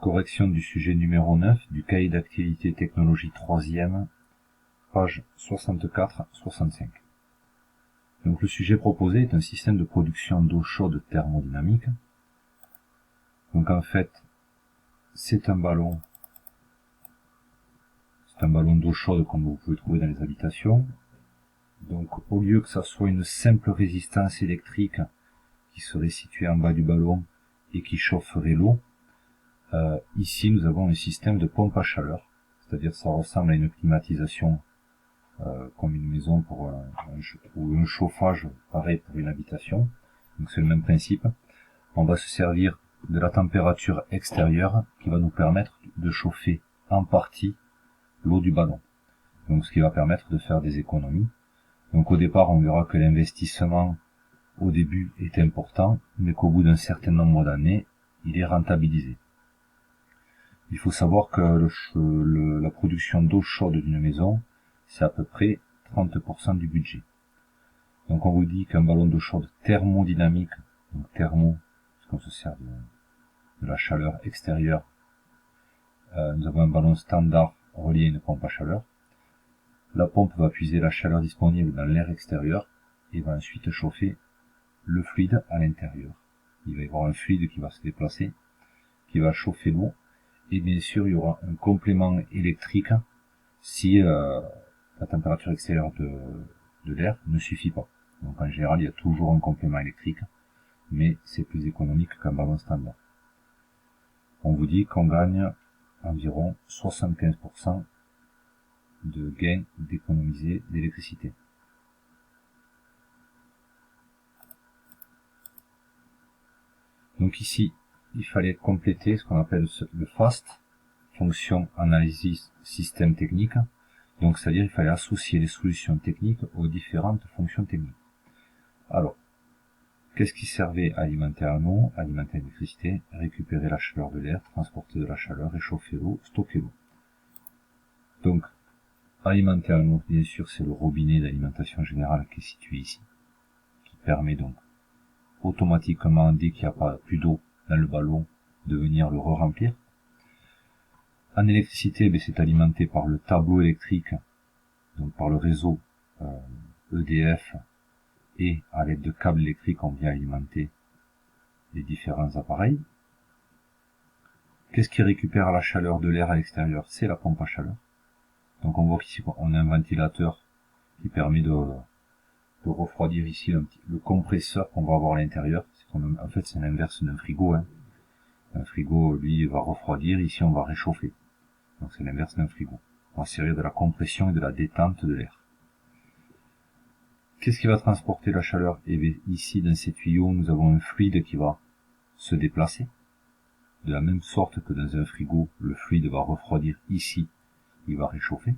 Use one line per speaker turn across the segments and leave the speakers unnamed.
Correction du sujet numéro 9 du cahier d'activité technologie 3e, page 64-65. Donc le sujet proposé est un système de production d'eau chaude thermodynamique. Donc en fait, c'est un ballon d'eau chaude comme vous pouvez trouver dans les habitations. Donc au lieu que ça soit une simple résistance électrique qui serait située en bas du ballon et qui chaufferait l'eau, ici nous avons un système de pompe à chaleur, c'est-à-dire ça ressemble à une climatisation comme une maison ou un chauffage pareil pour une habitation. Donc c'est le même principe. On va se servir de la température extérieure qui va nous permettre de chauffer en partie l'eau du ballon. Donc ce qui va permettre de faire des économies. Donc au départ on verra que l'investissement au début est important, mais qu'au bout d'un certain nombre d'années, il est rentabilisé. Il faut savoir que la production d'eau chaude d'une maison, c'est à peu près 30% du budget. Donc on vous dit qu'un ballon d'eau chaude thermodynamique, donc thermo, parce qu'on se sert de la chaleur extérieure, nous avons un ballon standard relié à une pompe à chaleur. La pompe va puiser la chaleur disponible dans l'air extérieur et va ensuite chauffer le fluide à l'intérieur. Il va y avoir un fluide qui va se déplacer, qui va chauffer l'eau, et bien sûr il y aura un complément électrique si la température extérieure de l'air ne suffit pas. Donc en général il y a toujours un complément électrique, mais c'est plus économique qu'un ballon standard. On vous dit qu'on gagne environ 75% de gain d'économiser d'électricité. Donc ici, il fallait compléter ce qu'on appelle le FAST, fonction analyse système technique. Donc c'est-à-dire il fallait associer les solutions techniques aux différentes fonctions techniques. Alors, qu'est-ce qui servait à alimenter en eau, alimenter l'électricité, récupérer la chaleur de l'air, transporter de la chaleur, réchauffer l'eau, stocker l'eau. Donc, alimenter en eau, bien sûr, c'est le robinet d'alimentation générale qui est situé ici, qui permet donc automatiquement, dès qu'il n'y a pas plus d'eau dans le ballon, de venir le re-remplir. En électricité, c'est alimenté par le tableau électrique, donc par le réseau EDF, et à l'aide de câbles électriques, on vient alimenter les différents appareils. Qu'est-ce qui récupère la chaleur de l'air à l'extérieur? C'est la pompe à chaleur. Donc on voit qu'ici on a un ventilateur qui permet de refroidir ici le compresseur qu'on va avoir à l'intérieur. En fait c'est l'inverse d'un frigo. Un frigo, lui, va refroidir, ici on va réchauffer. Donc c'est l'inverse d'un frigo. On va servir de la compression et de la détente de l'air. Qu'est-ce qui va transporter la chaleur? Et bien, ici dans ces tuyaux, nous avons un fluide qui va se déplacer. De la même sorte que dans un frigo, le fluide va refroidir ici, il va réchauffer,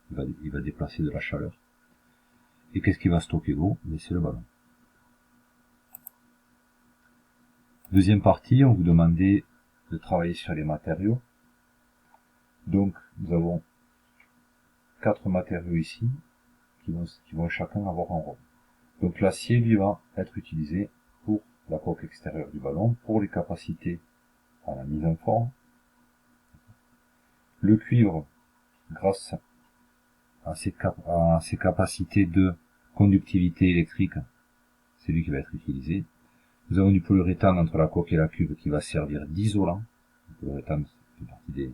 il va déplacer de la chaleur. Et qu'est-ce qui va stocker l'eau? C'est le ballon. Deuxième partie, on vous demandait de travailler sur les matériaux. Donc, nous avons 4 matériaux ici, qui vont chacun avoir un rôle. Donc l'acier, lui, va être utilisé pour la coque extérieure du ballon, pour les capacités à la mise en forme. Le cuivre, grâce à ses capacités de conductivité électrique, c'est lui qui va être utilisé. Nous avons du polyuréthane entre la coque et la cuve qui va servir d'isolant. Le polyuréthane fait partie des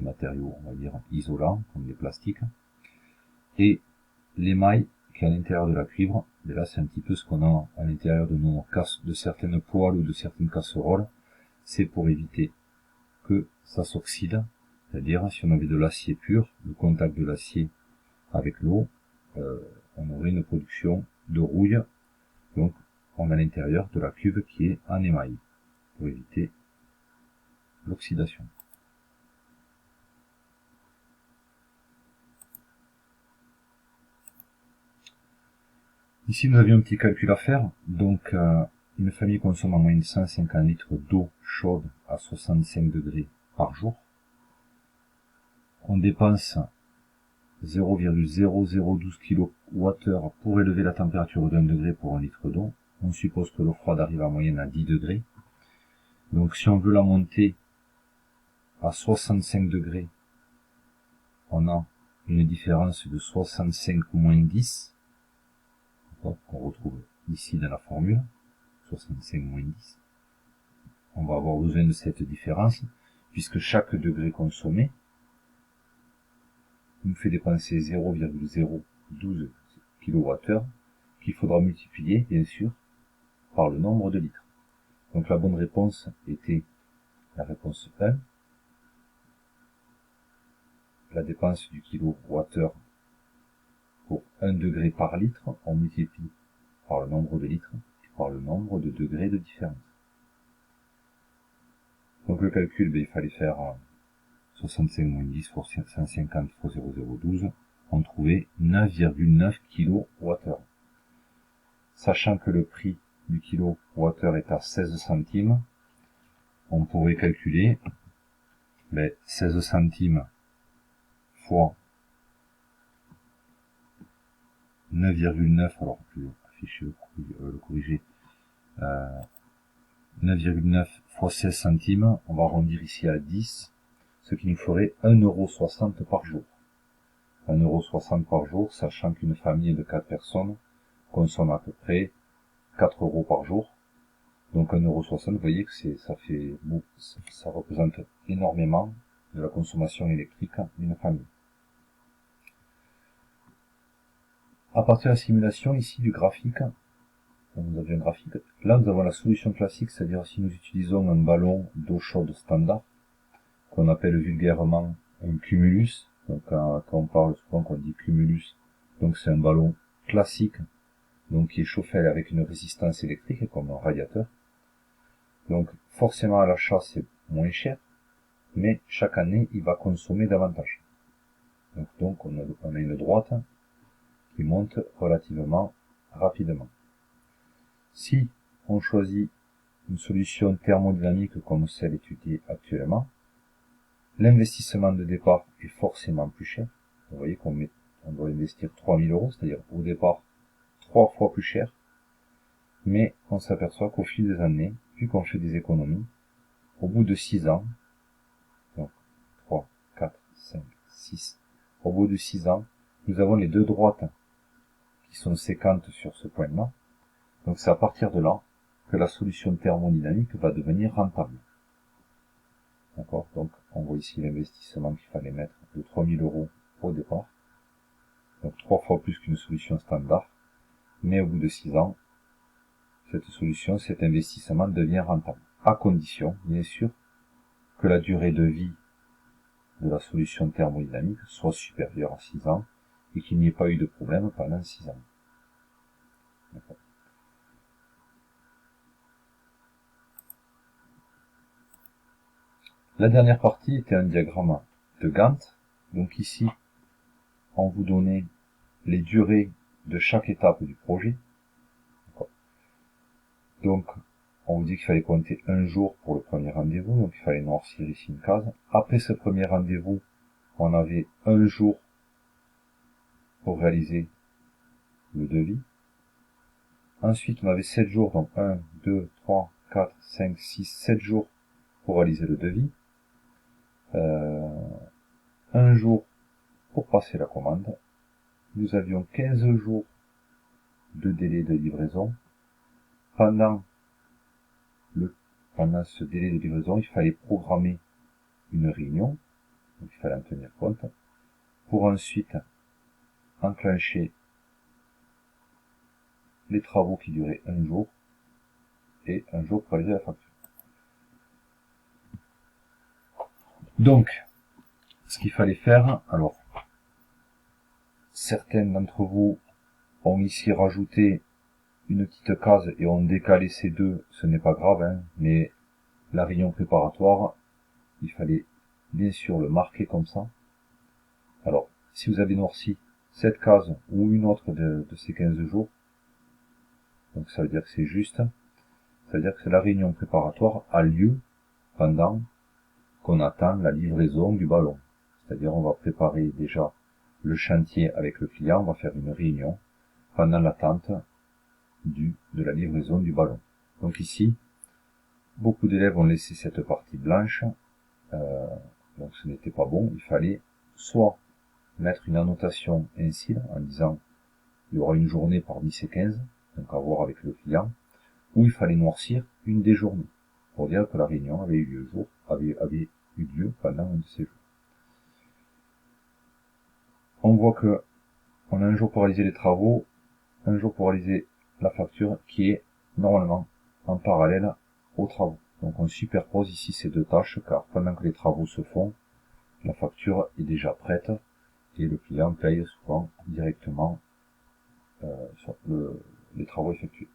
matériaux, on va dire, isolants, comme les plastiques. Et l'émail qui est à l'intérieur de la cuivre, et là c'est un petit peu ce qu'on a à l'intérieur de certaines poêles ou de certaines casseroles, c'est pour éviter que ça s'oxyde, c'est-à-dire si on avait de l'acier pur, le contact de l'acier avec l'eau, on aurait une production de rouille, donc on a à l'intérieur de la cuve qui est en émail, pour éviter l'oxydation. Ici nous avions un petit calcul à faire, donc une famille consomme en moyenne 150 litres d'eau chaude à 65 degrés par jour. On dépense 0,0012 kWh pour élever la température d'1 degré pour 1 litre d'eau. On suppose que l'eau froide arrive en moyenne à 10 degrés. Donc si on veut la monter à 65 degrés, on a une différence de 65 moins 10, qu'on retrouve ici dans la formule, 65 moins 10. On va avoir besoin de cette différence, puisque chaque degré consommé nous fait dépenser 0,012 kWh, qu'il faudra multiplier, bien sûr, par le nombre de litres. Donc la bonne réponse était la réponse 1. La dépense du kilowattheure pour 1 degré par litre, on multiplie par le nombre de litres et par le nombre de degrés de différence. Donc le calcul, il fallait faire 65 moins 10 fois 150 fois 0,012, on trouvait 9,9 kWh. Sachant que le prix du kilowattheure est à 16 centimes, on pourrait calculer 16 centimes fois 9,9, alors je vais afficher le corriger, 9,9 fois 16 centimes, on va arrondir ici à 10, ce qui nous ferait 1,60 € par jour. 1,60 € par jour, sachant qu'une famille de 4 personnes consomme à peu près 4 € par jour. Donc 1,60 €, vous voyez que ça représente énormément de la consommation électrique d'une famille. À partir de la simulation ici du graphique, nous avions un graphique, là nous avons la solution classique, c'est-à-dire si nous utilisons un ballon d'eau chaude standard, qu'on appelle vulgairement un cumulus, donc quand on parle souvent qu'on dit cumulus, donc c'est un ballon classique, donc qui est chauffé avec une résistance électrique comme un radiateur. Donc forcément à l'achat c'est moins cher, mais chaque année il va consommer davantage. Donc on a une droite qui monte relativement rapidement. Si on choisit une solution thermodynamique comme celle étudiée actuellement, l'investissement de départ est forcément plus cher. Vous voyez qu'on doit investir 3000 €, c'est-à-dire au départ 3 fois plus cher, mais on s'aperçoit qu'au fil des années, vu qu'on fait des économies, au bout de 6 ans, donc 3, 4, 5, 6, au bout de 6 ans, nous avons les deux droites qui sont séquentes sur ce point-là. Donc c'est à partir de là que la solution thermodynamique va devenir rentable. D'accord? Donc on voit ici l'investissement qu'il fallait mettre de 3000 € au départ. Donc 3 fois plus qu'une solution standard. Mais au bout de 6 ans, cette solution, cet investissement devient rentable. À condition, bien sûr, que la durée de vie de la solution thermodynamique soit supérieure à 6 ans et qu'il n'y ait pas eu de problème pendant 6 ans. D'accord. La dernière partie était un diagramme de Gantt. Donc ici, on vous donnait les durées de chaque étape du projet. Donc, on vous dit qu'il fallait compter un jour pour le premier rendez-vous, donc il fallait noircir ici une case. Après ce premier rendez-vous, on avait un jour pour réaliser le devis. Ensuite, on avait 7 jours, donc 1, 2, 3, 4, 5, 6, 7 jours pour réaliser le devis. Un jour pour passer la commande. Nous avions 15 jours de délai de livraison. Pendant ce délai de livraison, il fallait programmer une réunion, donc il fallait en tenir compte, pour ensuite enclencher les travaux qui duraient un jour, et un jour pour réaliser la facture. Donc, ce qu'il fallait faire, alors, certains d'entre vous ont ici rajouté une petite case et ont décalé ces deux, ce n'est pas grave, hein, mais la réunion préparatoire, il fallait bien sûr le marquer comme ça. Alors, si vous avez noirci cette case ou une autre de ces 15 jours, donc ça veut dire que c'est juste, ça veut dire que la réunion préparatoire a lieu pendant qu'on attend la livraison du ballon. C'est-à-dire on va préparer déjà le chantier avec le client, on va faire une réunion pendant l'attente de la livraison du ballon. Donc ici, beaucoup d'élèves ont laissé cette partie blanche, donc ce n'était pas bon. Il fallait soit mettre une annotation incile en disant il y aura une journée par 10 et 15, donc à voir avec le client, ou il fallait noircir une des journées, pour dire que la réunion avait eu lieu pendant un de ces jours. On voit que on a un jour pour réaliser les travaux, un jour pour réaliser la facture qui est normalement en parallèle aux travaux. Donc on superpose ici ces deux tâches car pendant que les travaux se font, la facture est déjà prête et le client paye souvent directement sur les travaux effectués.